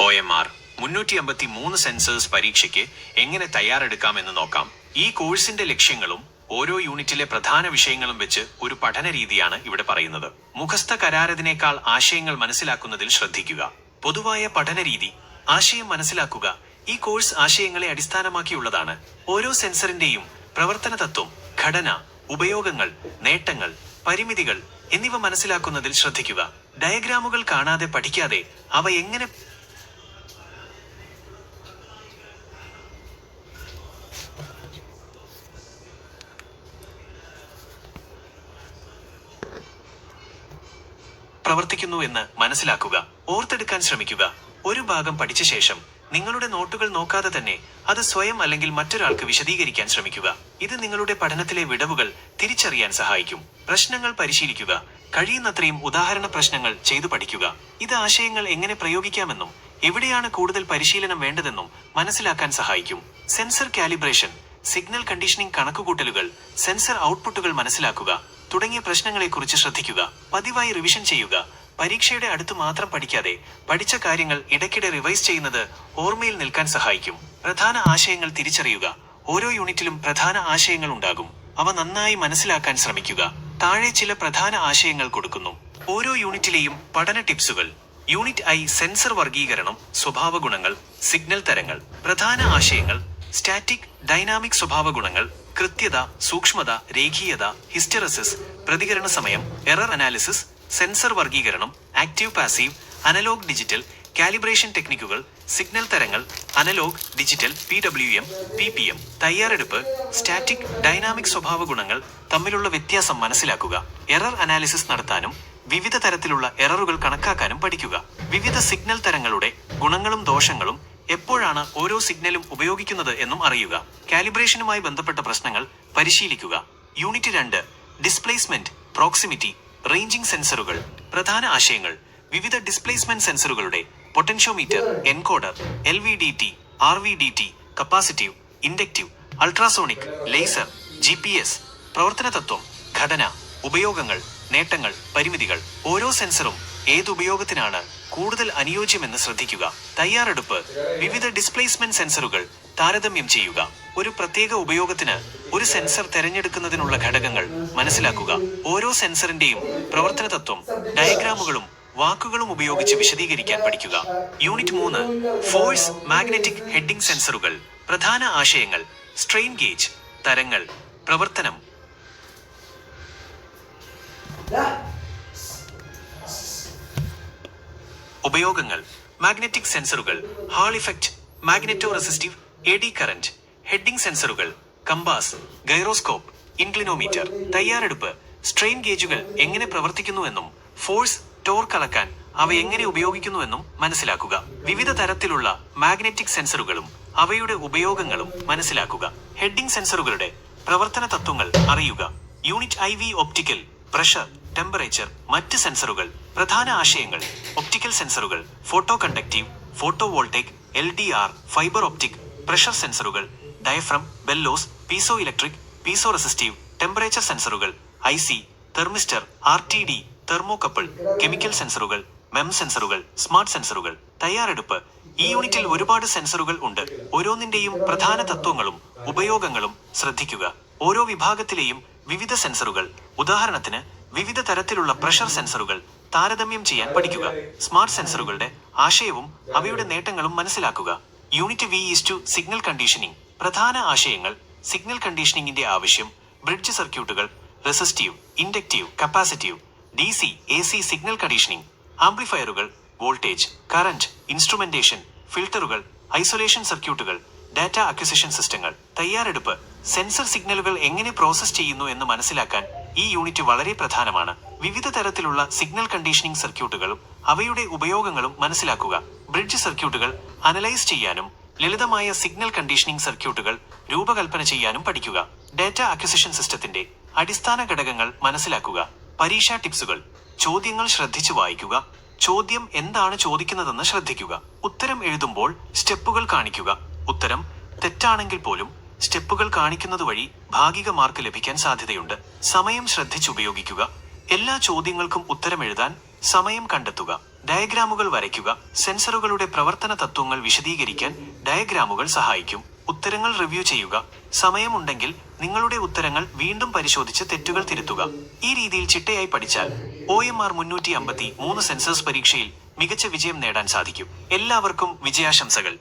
OMR 353 sensors പരീക്ഷയ്ക്ക് എങ്ങനെ തയ്യാറെടുക്കാമെന്ന് നോക്കാം. ഈ കോഴ്സിന്റെ ലക്ഷ്യങ്ങളും ഓരോ യൂണിറ്റിലെ പ്രധാന വിഷയങ്ങളും വെച്ച് ഒരു പഠന രീതിയാണ് ഇവിടെ പറയുന്നത്. മുഖസ്ഥ കരാരതിനേക്കാൾ ആശയങ്ങൾ മനസ്സിലാക്കുന്നതിൽ ശ്രദ്ധിക്കുക. പൊതുവായ പഠന രീതി. ആശയം മനസ്സിലാക്കുക. ഈ കോഴ്സ് ആശയങ്ങളെ അടിസ്ഥാനമാക്കിയുള്ളതാണ്. ഓരോ സെൻസറിന്റെയും പ്രവർത്തന തത്വം, ഘടന, ഉപയോഗങ്ങൾ, നേട്ടങ്ങൾ, പരിമിതികൾ എന്നിവ മനസ്സിലാക്കുന്നതിൽ ശ്രദ്ധിക്കുക. ഡയഗ്രാമുകൾ കാണാതെ പഠിക്കാതെ അവ എങ്ങനെ പ്രവർത്തിക്കുന്നു എന്ന് മനസ്സിലാക്കുക. ഓർത്തെടുക്കാൻ ശ്രമിക്കുക. ഒരു ഭാഗം പഠിച്ച ശേഷം നിങ്ങളുടെ നോട്ടുകൾ നോക്കാതെ തന്നെ അത് സ്വയം അല്ലെങ്കിൽ മറ്റൊരാൾക്ക് വിശദീകരിക്കാൻ ശ്രമിക്കുക. ഇത് നിങ്ങളുടെ പഠനത്തിലെ വിടവുകൾ തിരിച്ചറിയാൻ സഹായിക്കും. പ്രശ്നങ്ങൾ പരിശീലിക്കുക. കഴിയുന്നത്രയും ഉദാഹരണ പ്രശ്നങ്ങൾ ചെയ്തു പഠിക്കുക. ഇത് ആശയങ്ങൾ എങ്ങനെ പ്രയോഗിക്കാമെന്നും എവിടെയാണ് കൂടുതൽ പരിശീലനം വേണ്ടതെന്നും മനസ്സിലാക്കാൻ സഹായിക്കും. സെൻസർ കാലിബ്രേഷൻ, സിഗ്നൽ കണ്ടീഷനിംഗ്, കണക്കുകൂട്ടലുകൾ, സെൻസർ ഔട്ട്പുട്ടുകൾ മനസ്സിലാക്കുക തുടങ്ങിയ പ്രശ്നങ്ങളെക്കുറിച്ച് ശ്രദ്ധിക്കുക. പതിവായി റിവിഷൻ ചെയ്യുക. പരീക്ഷയുടെ അടുത്ത് മാത്രം പഠിക്കാതെ പഠിച്ച കാര്യങ്ങൾ ഇടയ്ക്കിടെ റിവൈസ് ചെയ്യുന്നത് ഓർമ്മയിൽ നിൽക്കാൻ സഹായിക്കും. പ്രധാന ആശയങ്ങൾ തിരിച്ചറിയുക. ഓരോ യൂണിറ്റിലും പ്രധാന ആശയങ്ങൾ ഉണ്ടാകും. അവ നന്നായി മനസ്സിലാക്കാൻ ശ്രമിക്കുക. താഴെ ചില പ്രധാന ആശയങ്ങൾ കൊടുക്കുന്നു. ഓരോ യൂണിറ്റിലെയും പഠന ടിപ്സുകൾ. യൂണിറ്റ് ഐ സെൻസർ വർഗീകരണം, സ്വഭാവ ഗുണങ്ങൾ, സിഗ്നൽ തരങ്ങൾ. പ്രധാന ആശയങ്ങൾ: സ്റ്റാറ്റിക്, ഡൈനാമിക് സ്വഭാവ ഗുണങ്ങൾ, കൃത്യത, സൂക്ഷ്മത, രേഖീയത, ഹിസ്റ്റെറിസിസ്, പ്രതികരണ സമയം, എറർ അനാലിസിസ്, സെൻസർ വർഗീകരണം, active passive, analog digital, calibration ടെക്നിക്കുകൾ, സിഗ്നൽ തരങ്ങൾ, അനലോഗ് ഡിജിറ്റൽ, PWM, PPM. തയ്യാറെടുപ്പ്. സ്റ്റാറ്റിക്, ഡൈനാമിക് സ്വഭാവ ഗുണങ്ങൾ തമ്മിലുള്ള വ്യത്യാസം മനസ്സിലാക്കുക. എറർ അനാലിസിസ് നടത്താനും വിവിധ തരത്തിലുള്ള എററുകൾ കണക്കാക്കാനും പഠിക്കുക. വിവിധ സിഗ്നൽ തരങ്ങളുടെ ഗുണങ്ങളും ദോഷങ്ങളും, എപ്പോഴാണ് ഓരോ സിഗ്നലും ഉപയോഗിക്കുന്നത് എന്നും അറിയുക. കാലിബ്രേഷനുമായി ബന്ധപ്പെട്ട പ്രശ്നങ്ങൾ പരിശീലിക്കുക. യൂണിറ്റ് 2 ഡിസ്പ്ലേസ്മെന്റ്, പ്രോക്സിമിറ്റി, റേഞ്ചിംഗ് സെൻസറുകൾ. പ്രധാന ആശയങ്ങൾ: വിവിധ ഡിസ്പ്ലേസ്മെന്റ് സെൻസറുകളുടെ potentiometer, encoder, LVDT, RVDT, capacitive, inductive, ultrasonic, laser, GPS. പ്രവർത്തന തത്വം, ഘടന, ഉപയോഗങ്ങൾ, നേട്ടങ്ങൾ, പരിമിതികൾ. ഓരോ സെൻസറും ഏതുപയോഗത്തിനാണ് കൂടുതൽ അനുയോജ്യമെന്ന് ശ്രദ്ധിക്കുക. തയ്യാറെടുപ്പ്. വിവിധ ഡിസ്പ്ലേസ്മെന്റ് സെൻസറുകൾ താരതമ്യം ചെയ്യുക. ഒരു പ്രത്യേക ഉപയോഗത്തിന് ഒരു സെൻസർ തിരഞ്ഞെടുക്കുന്നതിനുള്ള ഘടകങ്ങൾ മനസ്സിലാക്കുക. ഓരോ സെൻസറിന്റെയും പ്രവർത്തന തത്വം ഡയഗ്രാമുകളും വാക്കുകളും ഉപയോഗിച്ച് വിശദീകരിക്കാൻ പഠിക്കുക. യൂണിറ്റ് 3 ഫോഴ്സ് മാഗ്നറ്റിക് ഹെഡിംഗ് സെൻസറുകൾ. പ്രധാന ആശയങ്ങൾ: സ്ട്രെയിൻ ഗേജ്, തരങ്ങൾ, പ്രവർത്തനം. ഉപയോഗങ്ങൾ: മാഗ്നറ്റിക് സെൻസറുകൾ, hall effect, magneto resistive, AD current. Heading സെൻസറുകൾ: കമ്പാസ്, ഗൈറോസ്കോപ്പ്, ഇൻക്ലിനോമീറ്റർ. തയ്യാറെടുപ്പ്. സ്ട്രെയിൻ ഗേജുകൾ എങ്ങനെ പ്രവർത്തിക്കുന്നുവെന്നും ഫോഴ്സ്, ടോർക്ക് അളക്കാൻ അവ എങ്ങനെ ഉപയോഗിക്കുന്നുവെന്നും മനസ്സിലാക്കുക. വിവിധ തരത്തിലുള്ള മാഗ്നറ്റിക് സെൻസറുകളും അവയുടെ ഉപയോഗങ്ങളും മനസ്സിലാക്കുക. ഹെഡിംഗ് സെൻസറുകളുടെ പ്രവർത്തന തത്വങ്ങൾ അറിയുക. Unit IV optical, pressure, temperature, മറ്റ് സെൻസറുകൾ. പ്രധാന ആശയങ്ങൾ: ഒപ്റ്റിക്കൽ സെൻസറുകൾ, photoconductive, photovoltaic, LDR, fibre optic. Pressure സെൻസറുകൾ: diaphragm, bellows, piezoelectric, piezoresistive. Temperature സെൻസറുകൾ: IC, thermistor, RTD, thermocouple. Chemical സെൻസറുകൾ, MEM സെൻസറുകൾ, സ്മാർട്ട് സെൻസറുകൾ. തയ്യാറെടുപ്പ്. ഈ യൂണിറ്റിൽ ഒരുപാട് സെൻസറുകൾ ഉണ്ട്. ഓരോന്നിന്റെയും പ്രധാന തത്വങ്ങളും ഉപയോഗങ്ങളും ശ്രദ്ധിക്കുക. ഓരോ വിഭാഗത്തിലെയും വിവിധ സെൻസറുകൾ, ഉദാഹരണത്തിന് വിവിധ തരത്തിലുള്ള പ്രഷർ സെൻസറുകൾ താരതമ്യം ചെയ്യാൻ പഠിക്കുക. സ്മാർട്ട് സെൻസറുകളുടെ ആശയവും അവയുടെ നേട്ടങ്ങളും മനസ്സിലാക്കുക. Unit V signal conditioning. പ്രധാന ആശയങ്ങൾ: സിഗ്നൽ കണ്ടീഷനിങ്ങിന്റെ ആവശ്യം, ബ്രിഡ്ജ് സർക്യൂട്ടുകൾ, resistive, inductive, capacitive, DC, AC signal conditioning. ആംപ്ലിഫയറുകൾ, വോൾട്ടേജ്, കറന്റ്, ഇൻസ്ട്രുമെന്റേഷൻ, ഫിൽട്ടറുകൾ, ഐസൊലേഷൻ സർക്യൂട്ടുകൾ, ഡാറ്റ അക്വിസിഷൻ സിസ്റ്റങ്ങൾ. തയ്യാറെടുപ്പ്. സെൻസർ സിഗ്നലുകൾ എങ്ങനെ പ്രോസസ് ചെയ്യുന്നു എന്ന് മനസ്സിലാക്കാൻ ഈ യൂണിറ്റ് വളരെ പ്രധാനമാണ്. വിവിധ തരത്തിലുള്ള സിഗ്നൽ കണ്ടീഷനിംഗ് സർക്യൂട്ടുകളും അവയുടെ ഉപയോഗങ്ങളും മനസ്സിലാക്കുക. ബ്രിഡ്ജ് സർക്യൂട്ടുകൾ അനലൈസ് ചെയ്യാനും ലളിതമായ സിഗ്നൽ കണ്ടീഷനിംഗ് സർക്യൂട്ടുകൾ രൂപകൽപ്പന ചെയ്യാനും പഠിക്കുക. ഡാറ്റ അക്വിസിഷൻ സിസ്റ്റത്തിന്റെ അടിസ്ഥാന ഘടകങ്ങൾ മനസ്സിലാക്കുക. പരീക്ഷാ ടിപ്സുകൾ. ചോദ്യങ്ങൾ ശ്രദ്ധിച്ചു വായിക്കുക. ചോദ്യം എന്താണ് ചോദിക്കുന്നതെന്ന് ശ്രദ്ധിക്കുക. ഉത്തരം എഴുതുമ്പോൾ സ്റ്റെപ്പുകൾ കാണിക്കുക. ഉത്തരം തെറ്റാണെങ്കിൽ പോലും സ്റ്റെപ്പുകൾ കാണിക്കുന്നത് വഴി ഭാഗിക മാർക്ക് ലഭിക്കാൻ സാധ്യതയുണ്ട്. സമയം ശ്രദ്ധിച്ചുപയോഗിക്കുക. എല്ലാ ചോദ്യങ്ങൾക്കും ഉത്തരം എഴുതാൻ സമയം കണ്ടെത്തുക. ഡയഗ്രാമുകൾ വരയ്ക്കുക. സെൻസറുകളുടെ പ്രവർത്തന തത്വങ്ങൾ വിശദീകരിക്കാൻ ഡയഗ്രാമുകൾ സഹായിക്കും. ഉത്തരങ്ങൾ റിവ്യൂ ചെയ്യുക. സമയമുണ്ടെങ്കിൽ നിങ്ങളുടെ ഉത്തരങ്ങൾ വീണ്ടും പരിശോധിച്ച് തെറ്റുകൾ തിരുത്തുക. ഈ രീതിയിൽ ചിട്ടയായി പഠിച്ചാൽ OMR 353 സെൻസേഴ്സ് പരീക്ഷയിൽ മികച്ച വിജയം നേടാൻ സാധിക്കും. എല്ലാവർക്കും വിജയാശംസകൾ.